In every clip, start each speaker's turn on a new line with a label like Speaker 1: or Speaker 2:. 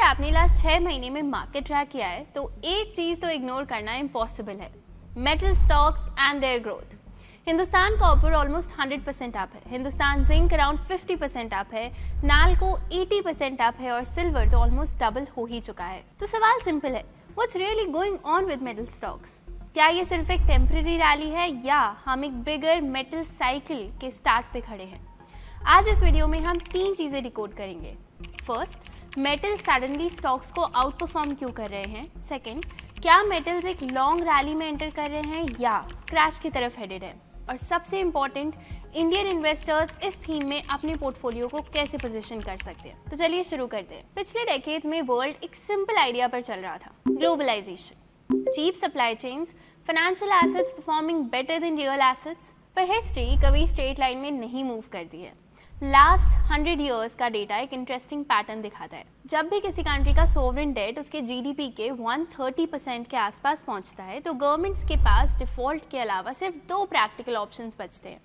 Speaker 1: आपने लास्ट 6 महीने में मार्केट ट्रैक किया है तो एक चीज तो इग्नोर करना इम्पॉसिबल है, metal stocks and their growth. Hindustan copper almost 100% up है, हिंदुस्तान जिंक अराउंड 50% अप है, नाल्को 80% अप है और सिल्वर तो ऑलमोस्ट डबल हो ही चुका है। तो सवाल सिंपल है, what's really going on with metal stocks? क्या ये सिर्फ एक टेम्पररी रैली है या हम एक बिगर मेटल साइकिल के स्टार्ट पे खड़े हैं? आज इस वीडियो में हम 3 चीजें डिकोड करेंगे। फर्स्ट, मेटल सडनली स्टॉक्स को आउट परफॉर्म क्यों कर रहे हैं। सेकंड, क्या मेटल्स एक लॉन्ग रैली में एंटर कर रहे हैं या क्रैश की तरफ हेडेड है। और सबसे इम्पॉर्टेंट, इंडियन इन्वेस्टर्स इस थीम में अपने पोर्टफोलियो को कैसे पोजीशन कर सकते हैं। तो चलिए शुरू करते हैं। पिछले डेकेड्स में वर्ल्ड एक सिंपल आइडिया पर चल रहा था, globalisation, cheap supply chains, financial assets performing better than real assets. पर हिस्ट्री कभी स्ट्रेट लाइन में नहीं मूव करती है। लास्ट 100 ईयर्स का डेटा एक इंटरेस्टिंग पैटर्न दिखाता है। जब भी किसी कंट्री का सोवरेन डेट उसके जीडीपी के 130% के आसपास पहुंचता है तो गवर्नमेंट्स के पास डिफॉल्ट के अलावा सिर्फ 2 प्रैक्टिकल ऑप्शंस बचते हैं,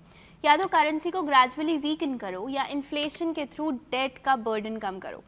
Speaker 1: या तो करेंसी को ग्रेजुअली वीकन करो या इन्फ्लेशन के थ्रू डेट का बर्डन कम करो।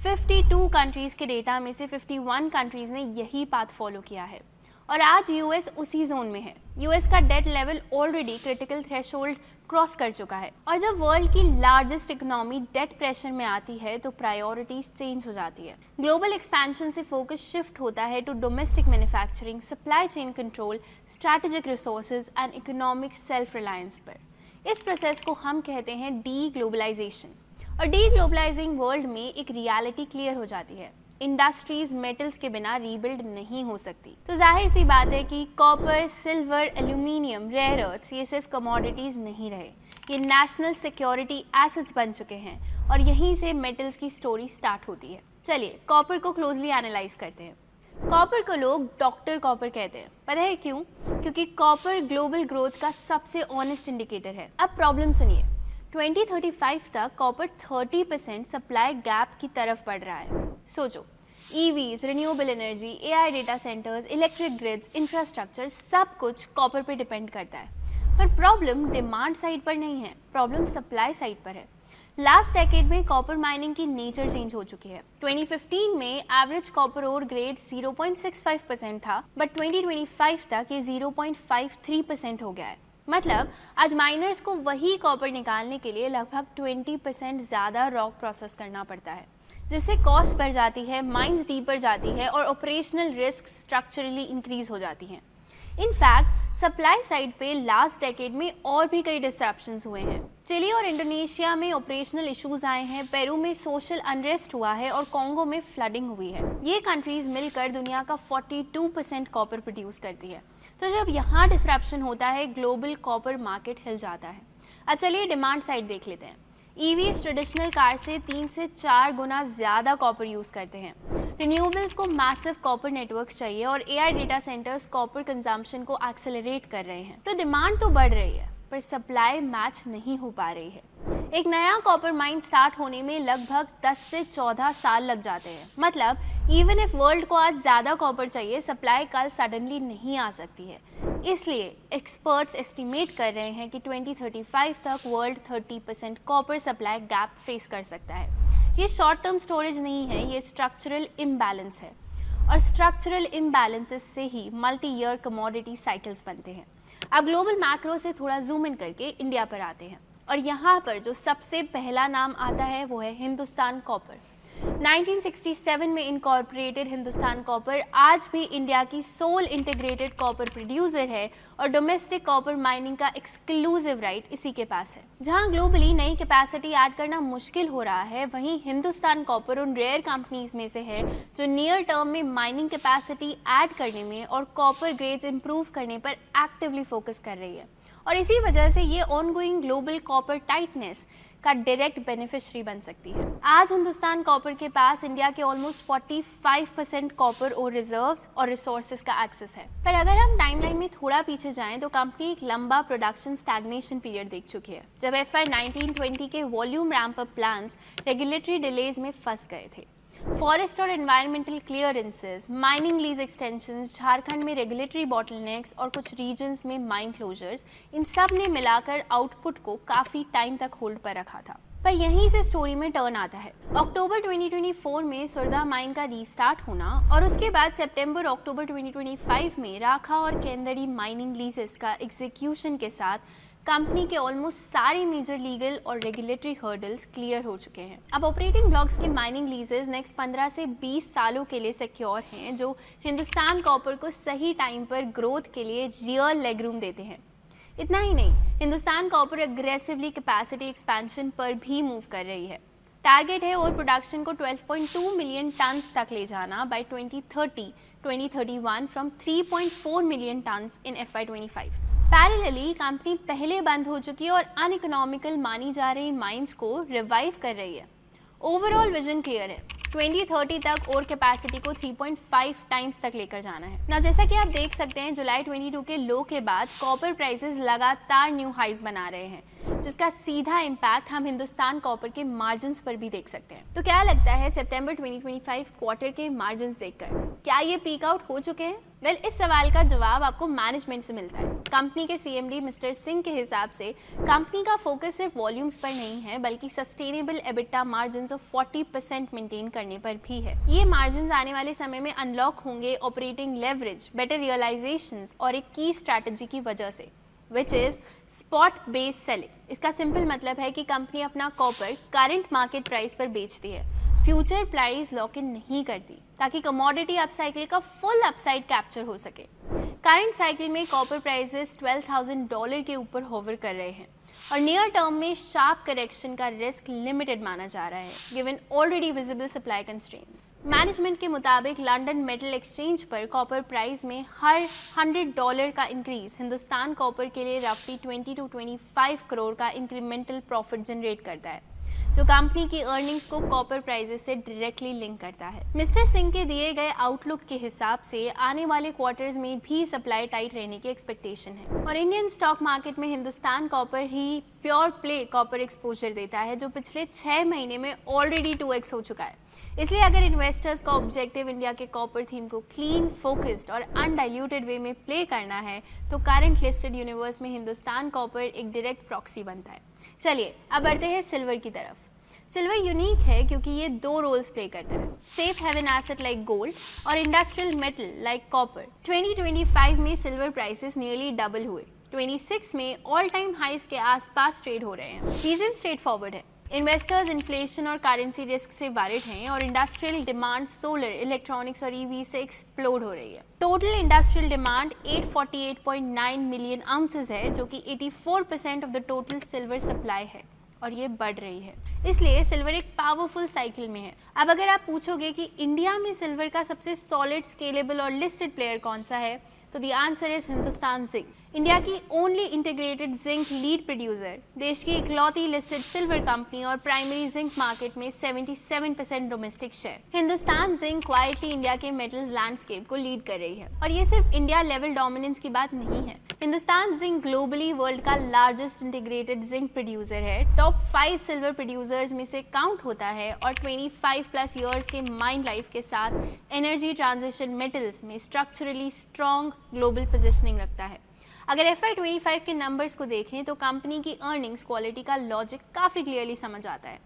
Speaker 1: 52 कंट्रीज के डेटा में से 51 कंट्रीज ने यही पाथ फॉलो किया है और आज यूएस उसी जोन में है। यूएस का debt level already critical threshold cross कर चुका है और जब वर्ल्ड की लार्जेस्ट इकोनॉमी डेट प्रेशर में आती है तो प्रायोरिटीज चेंज हो जाती है। ग्लोबल एक्सपेंशन से फोकस शिफ्ट होता है to domestic manufacturing, supply chain control, strategic resources and economic self reliance पर। इस प्रोसेस को हम कहते हैं डी ग्लोबलाइजेशन। और डी ग्लोबलाइजिंग वर्ल्ड में एक रियलिटी क्लियर हो जाती है, इंडस्ट्रीज मेटल्स के बिना रीबिल्ड नहीं हो सकती। तो जाहिर सी बात है कि copper, silver, aluminium, rare earths ये सिर्फ कमोडिटीज नहीं रहे, ये नेशनल सिक्योरिटी एसेट्स बन चुके हैं और यहीं से मेटल्स की स्टोरी स्टार्ट होती है। चलिए कॉपर को क्लोजली एनालाइज करते हैं। कॉपर को लोग डॉक्टर कॉपर कहते हैं, पता है क्यों? क्योंकि कॉपर ग्लोबल ग्रोथ का सबसे ऑनेस्ट इंडिकेटर है। अब प्रॉब्लम सुनिए, 2035 तक कॉपर 30% सप्लाई गैप की तरफ बढ़ रहा है। सोचो, EVs, renewable energy, AI data centres, electric grids, infrastructure सब कुछ कॉपर पे डिपेंड करता है। पर प्रॉब्लम डिमांड साइड पर नहीं है, प्रॉब्लम सप्लाई साइड पर है। लास्ट डेकेड में कॉपर माइनिंग की नेचर चेंज हो चुकी है। 2015 में एवरेज कॉपर ओर ग्रेड 0.65% था, बट 2025 तक ये 0.53% हो गया है। मतलब आज माइनर्स को वही कॉपर निकालने के लिए लगभग 20% ज़्यादा रॉक प्रोसेस करना पड़ता है, जिससे कॉस्ट बढ़ जाती है, माइंस डीपर जाती है और ऑपरेशनल रिस्क स्ट्रक्चरली इंक्रीज हो जाती हैं। इनफैक्ट सप्लाई साइड पे लास्ट डेकेड में और भी कई डिस्ट्रप्शंस हुए हैं। चिली और इंडोनेशिया में ऑपरेशनल इश्यूज आए हैं, पेरू में सोशल अनरेस्ट हुआ है और कॉन्गो में फ्लडिंग हुई है। ये कंट्रीज मिलकर दुनिया का 42% कॉपर प्रोड्यूस करती है। तो जब यहाँ डिस्ट्रप्शन होता है, ग्लोबल कॉपर मार्केट हिल जाता है। अब चलिए डिमांड साइड देख लेते हैं। ईवीज ट्रेडिशनल कार से 3 से 4 गुना ज़्यादा कॉपर यूज़ करते हैं। रिन्यूएबल्स को मैसिव कॉपर नेटवर्क्स चाहिए और AI data centres copper consumption को एक्सेलरेट कर रहे हैं। तो डिमांड तो बढ़ रही है पर सप्लाई मैच नहीं हो पा रही है। एक नया कॉपर माइन स्टार्ट होने में लगभग 10 से 14 साल लग जाते हैं। मतलब इवन इफ वर्ल्ड को आज ज़्यादा कॉपर चाहिए, सप्लाई कल सडनली नहीं आ सकती है। इसलिए एक्सपर्ट्स एस्टिमेट कर रहे हैं कि 2035 तक world 30% copper supply gap face कर सकता है। ये शॉर्ट टर्म स्टोरेज नहीं है, ये स्ट्रक्चरल इम्बैलेंस है और स्ट्रक्चरल इम्बैलेंसेस से ही मल्टी ईयर कमोडिटी साइकिल्स बनते हैं। अब ग्लोबल मैक्रो से थोड़ा जूम इन करके इंडिया पर आते हैं और यहाँ पर जो सबसे पहला नाम आता है वो है हिंदुस्तान कॉपर। 1967 में इनकॉर्पोरेटेड हिंदुस्तान कॉपर आज भी इंडिया की सोल इंटीग्रेटेड कॉपर प्रोड्यूसर है और डोमेस्टिक कॉपर माइनिंग का एक्सक्लूसिव राइट इसी के पास है। जहां ग्लोबली नई कैपेसिटी ऐड करना मुश्किल हो रहा है, वहीं हिंदुस्तान कॉपर उन रेयर कंपनीज में से है जो नियर टर्म में माइनिंग कैपेसिटी ऐड करने में और कॉपर ग्रेड्स इंप्रूव करने पर एक्टिवली फोकस कर रही है और इसी वजह से ये ऑनगोइंग ग्लोबल कॉपर टाइटनेस का डायरेक्ट बेनिफिशियरी बन सकती है। आज हिंदुस्तान कॉपर के पास इंडिया के ऑलमोस्ट 45% कॉपर और रिजर्व्स और रिसोर्सेज का एक्सेस है। पर अगर हम टाइमलाइन में थोड़ा पीछे जाएं तो कंपनी एक लंबा प्रोडक्शन स्टैग्नेशन पीरियड देख चुकी है, जब FY 1920 के volume ramp up plans regulatory delays में फंस गए थे। फॉरेस्ट और environmental clearances, mining lease extensions, Jharkhand में रेगुलेटरी बॉटलनेक्स और कुछ रीजन्स में माइन क्लोजर्स, इन सब ने मिलाकर आउटपुट को काफ़ी टाइम तक होल्ड पर रखा था। पर यहीं से स्टोरी में टर्न आता है। अक्टूबर 2024 में सुरदा माइन का रीस्टार्ट होना और उसके बाद सितंबर अक्टूबर 2025 में राखा और केंदरी माइनिंग लीजेस का एग्जीक्यूशन के साथ कंपनी के ऑलमोस्ट सारे मेजर लीगल और रेगुलेटरी हर्डल्स क्लियर हो चुके हैं। अब ऑपरेटिंग ब्लॉक्स के माइनिंग लीजेस नेक्स्ट 15 से 20 सालों के लिए सिक्योर हैं, जो हिंदुस्तान कॉपर को सही टाइम पर ग्रोथ के लिए रियल लेगरूम देते हैं। इतना ही नहीं, Hindustan copper aggressively capacity expansion पर भी मूव कर रही है। टारगेट है और प्रोडक्शन को 12.2 मिलियन टन्स तक ले जाना by 2030-2031 from 3.4 million tonnes in FY25। Parallelly company पहले बंद हो चुकी और अनइकोनॉमिकल मानी जा रही माइंस को रिवाइव कर रही है। ओवरऑल विजन क्लियर है, 2030 तक और कैपेसिटी को 3.5 टाइम्स तक लेकर जाना है ना। जैसा कि आप देख सकते हैं, जुलाई 22 के लो के बाद कॉपर प्राइसेस लगातार न्यू हाइज बना रहे हैं, जिसका सीधा इम्पैक्ट हम हिंदुस्तान कॉपर के मार्जिन्स पर भी देख सकते हैं। तो क्या लगता है सितंबर 2025 क्वार्टर के मार्जिन्स देखकर, क्या ये पीक आउट हो चुके हैं? वेल, इस सवाल का जवाब आपको मैनेजमेंट से मिलता है। कंपनी के CMD मिस्टर सिंह के हिसाब से कंपनी का फोकस सिर्फ वॉल्यूम्स पर नहीं है, बल्कि sustainable EBITDA margins of 40% maintain करने पर भी है। ये मार्जिन्स आने वाले समय में अनलॉक होंगे ऑपरेटिंग लेवरेज, बेटर रियलाइजेशंस और एक की स्ट्रैटेजी की वजह से, which is spot based selling. इसका सिंपल मतलब है कि कंपनी अपना कॉपर करंट मार्केट प्राइस पर बेचती है, फ्यूचर प्राइस लॉक इन नहीं करती, ताकि कमोडिटी अपसाइकिल का फुल अपसाइड कैप्चर हो सके। करंट साइकिल में कॉपर प्राइसेस $12,000 के ऊपर होवर कर रहे हैं और नियर टर्म में शार्प करेक्शन का रिस्क लिमिटेड माना जा रहा है, given already visible supply constraints. Management के मुताबिक लंदन मेटल एक्सचेंज पर कॉपर प्राइस में हर $100 का इंक्रीज हिंदुस्तान कॉपर के लिए रफली 20 to 25 करोड़ का इंक्रीमेंटल प्रॉफिट जनरेट करता है, जो कंपनी की अर्निंग्स को कॉपर प्राइसेस से डायरेक्टली लिंक करता है। मिस्टर सिंह के दिए गए आउटलुक के हिसाब से आने वाले क्वार्टर्स में भी सप्लाई टाइट रहने की एक्सपेक्टेशन है और इंडियन स्टॉक मार्केट में हिंदुस्तान कॉपर ही प्योर प्ले कॉपर एक्सपोजर देता है, जो पिछले 6 महीने में ऑलरेडी 2x हो चुका है। इसलिए अगर इन्वेस्टर्स का ऑब्जेक्टिव इंडिया के कॉपर थीम को क्लीन, फोकस्ड और अनडाइल्यूटेड वे में प्ले करना है, तो करंट लिस्टेड यूनिवर्स में हिंदुस्तान कॉपर एक डायरेक्ट प्रॉक्सी बनता है। चलिए अब बढ़ते हैं सिल्वर की तरफ। सिल्वर यूनिक है क्योंकि ये 2 रोल्स प्ले करता है, safe haven asset like gold और इंडस्ट्रियल मेटल लाइक कॉपर। 2025 में सिल्वर प्राइसेस नियरली डबल हुए, 26 में ऑल टाइम हाइज के आसपास ट्रेड हो रहे हैं। रीजन स्ट्रेट फॉरवर्ड है, इन्वेस्टर्स इन्फ्लेशन और करेंसी रिस्क से वरीड हैं और इंडस्ट्रियल डिमांड सोलर, इलेक्ट्रॉनिक्स और EV से एक्सप्लोड हो रही है। Total industrial demand 848.9 million ounces है, जो कि 84% of the total silver supply है और ये बढ़ रही है। इसलिए सिल्वर एक पावरफुल साइकिल में है। अब अगर आप पूछोगे कि इंडिया में सिल्वर का सबसे सॉलिड, स्केलेबल और लिस्टेड प्लेयर कौन सा है, तो the answer is Hindustan Zinc. India की only integrated zinc lead producer, देश की इकलौती लिस्टेड सिल्वर कंपनी और प्राइमरी जिंक मार्केट में 77% domestic share. Hindustan Zinc quietly India के मेटल्स लैंडस्केप को लीड कर रही है और ये सिर्फ इंडिया लेवल डोमिनेंस की बात नहीं है। हिंदुस्तान जिंक ग्लोबली वर्ल्ड का लार्जेस्ट इंटीग्रेटेड जिंक प्रोड्यूसर है, टॉप 5 सिल्वर प्रोड्यूसर्स में से काउंट होता है और 25+ ईयर्स के माइन लाइफ के साथ एनर्जी ट्रांजिशन मेटल्स में स्ट्रक्चरली स्ट्रॉन्ग ग्लोबल पोजिशनिंग रखता है। अगर FY25 के नंबर्स को देखें तो कंपनी की अर्निंग्स क्वालिटी का लॉजिक काफ़ी क्लियरली समझ आता है।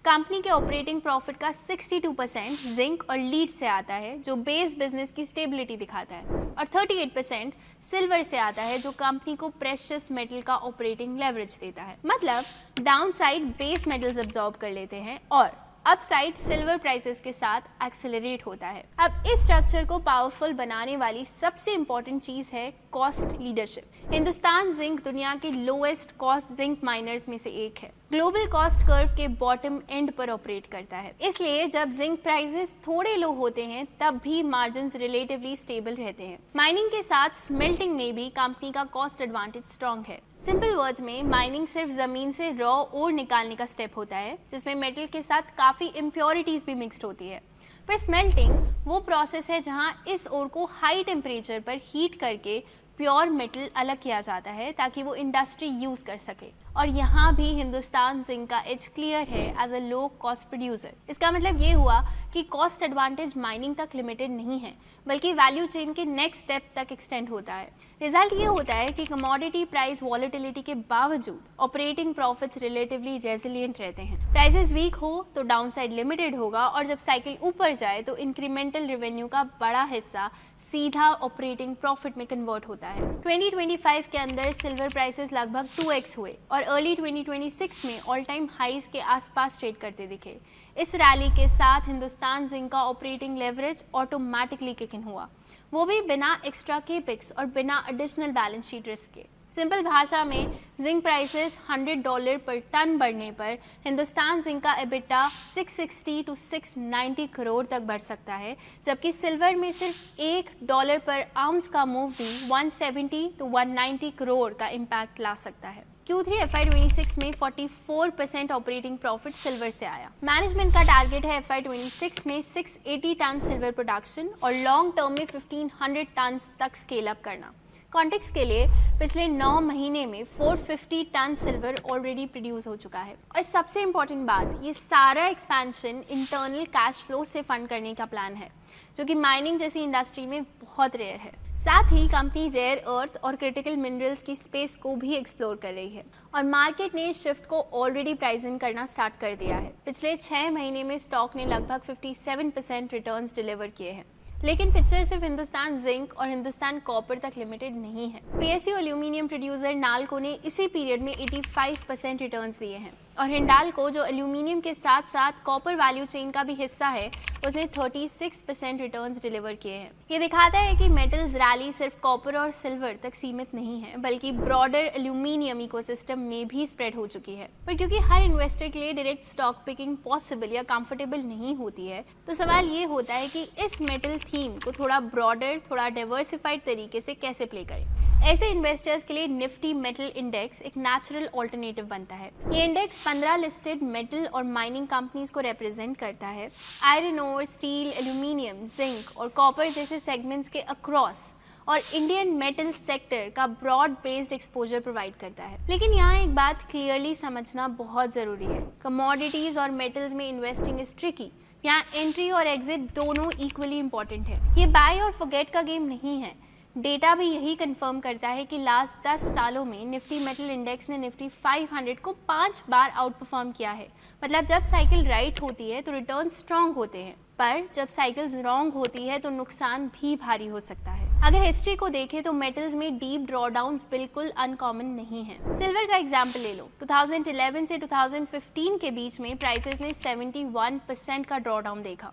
Speaker 1: कंपनी के ऑपरेटिंग प्रॉफिट का 62% जिंक और लीड से आता है, जो बेस बिजनेस की स्टेबिलिटी दिखाता है, और 38% सिल्वर से आता है, जो कंपनी को प्रेशियस मेटल का ऑपरेटिंग लेवरेज देता है। मतलब डाउनसाइड बेस मेटल्स अब्सॉर्ब कर लेते हैं और अपसाइड सिल्वर प्राइसेस के साथ एक्सेलरेट होता है। अब इस स्ट्रक्चर को पावरफुल बनाने वाली सबसे इंपॉर्टेंट चीज है कॉस्ट लीडरशिप। हिंदुस्तान जिंक दुनिया के लोएस्ट कॉस्ट जिंक माइनर्स में से एक है, ग्लोबल कॉस्ट कर्व के बॉटम एंड पर ऑपरेट करता है। इसलिए जब जिंक प्राइसेस थोड़े लो होते हैं तब भी मार्जिन्स रिलेटिवली स्टेबल रहते हैं। माइनिंग के साथ स्मेल्टिंग में भी कंपनी का कॉस्ट एडवांटेज स्ट्रॉन्ग है। सिंपल वर्ड्स में माइनिंग सिर्फ जमीन से रॉ ओर निकालने का स्टेप होता है, जिसमें मेटल के साथ काफी इम्प्योरिटीज भी मिक्स्ड होती है। पर स्मेल्टिंग वो प्रोसेस है जहां इस ओर को हाई टेम्परेचर पर हीट करके प्योर मेटल अलग किया जाता है ताकि वो इंडस्ट्री यूज कर सके। और यहाँ भी हिंदुस्तान जिंक का एज क्लियर है as a low cost producer. इसका मतलब ये हुआ कि कॉस्ट एडवांटेज माइनिंग तक लिमिटेड नहीं है, बल्कि वैल्यू चेन के नेक्स्ट स्टेप तक एक्सटेंड होता है। रिजल्ट ये होता है कि कमोडिटी प्राइस वॉलेटिलिटी के बावजूद ऑपरेटिंग प्रॉफिट्स रिलेटिवली रेजिलिएंट रहते हैं। प्राइसेस वीक हो तो डाउनसाइड लिमिटेड होगा, और जब साइकिल ऊपर जाए तो इंक्रीमेंटल रेवेन्यू का बड़ा हिस्सा सीधा ऑपरेटिंग प्रॉफिट में कन्वर्ट होता है। 2025 के अंदर सिल्वर प्राइसेस लगभग 2x हुए और अर्ली 2026 में ऑल टाइम हाईज के आसपास ट्रेड करते दिखे। इस रैली के साथ हिंदुस्तान जिंक का operating leverage automatically kick in हुआ, वो भी बिना एक्स्ट्रा केपेक्स और बिना एडिशनल बैलेंस शीट रिस्क के। सिंपल भाषा में जिंक प्राइसेस $100 पर टन बढ़ने पर हिंदुस्तान जिंक का एबिटा 660 to 690 करोड़ तक बढ़ सकता है, जबकि सिल्वर में सिर्फ $1 पर आउंस का मूव भी 170 to 190 करोड़ का इम्पैक्ट ला सकता है। Q3 FY26 में 44% ऑपरेटिंग प्रॉफिट सिल्वर से आया। मैनेजमेंट का टारगेट है FY26 में 680 टन सिल्वर प्रोडक्शन और लॉन्ग टर्म में 1500 टन तक स्केल अप करना। कॉन्टेक्स्ट के लिए पिछले 9 महीने में 450 टन सिल्वर ऑलरेडी प्रोड्यूस हो चुका है। और सबसे इम्पॉर्टेंट बात, ये सारा एक्सपेंशन इंटरनल कैश फ्लो से फंड करने का प्लान है, जो कि माइनिंग जैसी इंडस्ट्री में बहुत रेयर है। साथ ही कंपनी रेयर अर्थ और क्रिटिकल मिनरल्स की स्पेस को भी एक्सप्लोर कर रही है और मार्केट ने शिफ्ट को ऑलरेडी प्राइस इन करना स्टार्ट कर दिया है। पिछले 6 महीने में स्टॉक ने लगभग 57% रिटर्न्स डिलीवर किए हैं। लेकिन पिक्चर सिर्फ हिंदुस्तान जिंक और हिंदुस्तान कॉपर तक लिमिटेड नहीं है। पीएसयू एल्यूमिनियम प्रोड्यूसर नाल्को ने इसी पीरियड में 85% रिटर्न्स दिए हैं और हिंडाल्को, जो एल्यूमिनियम के साथ साथ कॉपर वैल्यू चेन का भी हिस्सा है, उसने 36% रिटर्न्स डिलीवर किए हैं। ये दिखाता है कि मेटल्स रैली सिर्फ कॉपर और सिल्वर तक सीमित नहीं है, बल्कि ब्रॉडर एल्यूमिनियम इकोसिस्टम में भी स्प्रेड हो चुकी है। पर क्योंकि हर इन्वेस्टर के लिए डायरेक्ट स्टॉक पिकिंग पॉसिबल या कंफर्टेबल नहीं होती है, तो सवाल ये होता है कि इस मेटल थीम को थोड़ा ब्रॉडर, थोड़ा डाइवर्सिफाइड तरीके से कैसे प्ले करें। ऐसे इन्वेस्टर्स के लिए निफ्टी मेटल इंडेक्स एक नेचुरल ऑल्टरनेटिव बनता है। ये इंडेक्स 15 लिस्टेड मेटल और माइनिंग कंपनीज को रिप्रेजेंट करता है। Iron ore, steel, aluminium, zinc और कॉपर जैसे सेगमेंट्स के अक्रॉस और इंडियन मेटल सेक्टर का ब्रॉड बेस्ड एक्सपोजर प्रोवाइड करता है। लेकिन यहाँ एक बात क्लियरली समझना बहुत ज़रूरी है, कमोडिटीज़ और मेटल्स में इन्वेस्टिंग इज ट्रिकी। यहाँ एंट्री और एग्जिट दोनों इक्वली इंपॉर्टेंट है। ये बाय और फॉरगेट का गेम नहीं है। डेटा भी यही कंफर्म करता है कि लास्ट 10 सालों में निफ्टी मेटल इंडेक्स ने निफ्टी 500 को 5 बार आउट परफॉर्म किया है। मतलब जब साइकिल राइट होती है तो रिटर्न स्ट्रॉन्ग होते हैं, पर जब साइकिल्स रॉन्ग होती है तो नुकसान भी भारी हो सकता है। अगर हिस्ट्री को देखें तो मेटल्स में डीप ड्रॉडाउन्स बिल्कुल अनकॉमन नहीं है। सिल्वर का एग्जांपल ले लो, 2011 से 2015 के बीच में प्राइसेस ने 71% का ड्रॉडाउन देखा।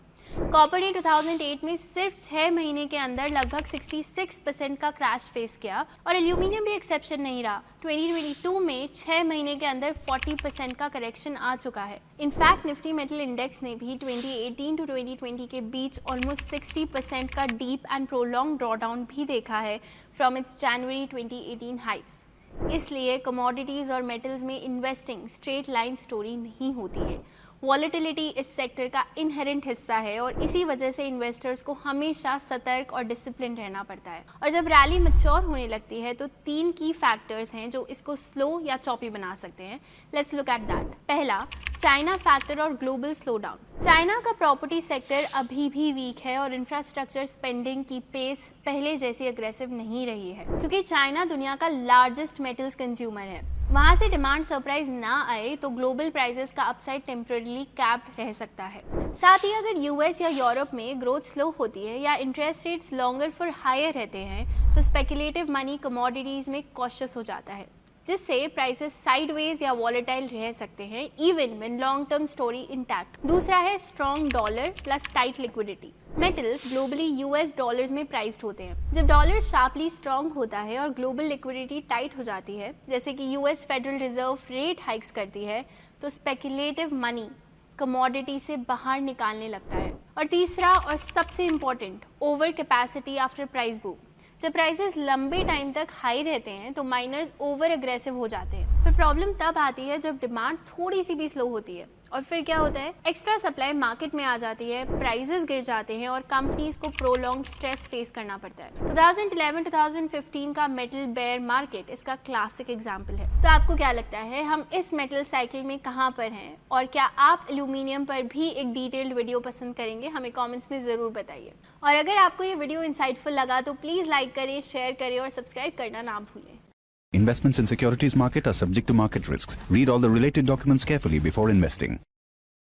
Speaker 1: कॉपर ने 2008 में सिर्फ 6 महीने के अंदर लगभग 66% का क्रैश फेस किया और एल्यूमिनियम भी एक्सेप्शन नहीं रहा। 2022 में 6 महीने के अंदर 40% का करेक्शन आ चुका है। इनफैक्ट निफ्टी मेटल इंडेक्स ने भी 2018 टू 2020 के बीच ऑलमोस्ट 60% का डीप एंड प्रोलॉन्ग ड्रॉडाउन भी देखा है फ्रॉम इट्स जनवरी 2018 हाइज। इसलिए कमोडिटीज़ और मेटल्स में इन्वेस्टिंग स्ट्रेट लाइन स्टोरी नहीं होती है। वॉलेटिलिटी इस सेक्टर का इनहेरेंट हिस्सा है और इसी वजह से इन्वेस्टर्स को हमेशा सतर्क और डिसिप्लिन रहना पड़ता है। और जब रैली मैच्योर होने लगती है तो 3 की फैक्टर्स हैं जो इसको स्लो या चॉपी बना सकते हैं। Let's look at that. पहला, चाइना फैक्टर और ग्लोबल स्लो डाउन। चाइना का प्रॉपर्टी सेक्टर अभी भी वीक है और इंफ्रास्ट्रक्चर स्पेंडिंग की पेस पहले जैसी अग्रेसिव नहीं रही है, क्योंकि चाइना दुनिया का लार्जेस्ट मेटल्स कंज्यूमर है। वहाँ से डिमांड सरप्राइज ना आए तो ग्लोबल प्राइसेस का अपसाइड टेम्पररी कैप्ड रह सकता है। साथ ही अगर यूएस या यूरोप में ग्रोथ स्लो होती है या interest rates longer for higher रहते हैं तो स्पेकुलेटिव मनी कमोडिटीज में कॉशियस हो जाता है, जिससे प्राइसेस साइडवेज या वॉलेटाइल रह सकते हैं even when long term story intact. दूसरा है strong dollar plus tight liquidity. Metals globally US dollars में प्राइस्ड होते हैं। जब डॉलर शार्पली स्ट्रॉन्ग होता है और ग्लोबल लिक्विडिटी टाइट हो जाती है, जैसे कि US federal reserve rate hikes करती है, तो स्पेकुलेटिव मनी कमोडिटी से बाहर निकालने लगता है। और तीसरा और सबसे important, over capacity after price boom. जब प्राइसेस लंबे टाइम तक हाई रहते हैं तो माइनर्स ओवर एग्रेसिव हो जाते हैं। फिर प्रॉब्लम तब आती है जब डिमांड थोड़ी सी भी स्लो होती है और फिर क्या होता है, एक्स्ट्रा सप्लाई मार्केट में आ जाती है, प्राइसेस गिर जाते हैं और कंपनीज को प्रोलॉन्ग स्ट्रेस फेस करना पड़ता है। 2011-2015 का मेटल बेयर मार्केट इसका क्लासिक एग्जाम्पल है। तो आपको क्या लगता है, हम इस मेटल साइकिल में कहाँ पर हैं और क्या आप एल्यूमिनियम पर भी एक डिटेल्ड वीडियो पसंद करेंगे? हमें कमेंट्स में ज़रूर बताइए। और अगर आपको ये वीडियो इंसाइटफुल लगा तो प्लीज़ लाइक करें, शेयर करें और सब्सक्राइब करना ना भूलें।
Speaker 2: Investments in securities market are subject to market risks. Read all the related documents carefully before investing.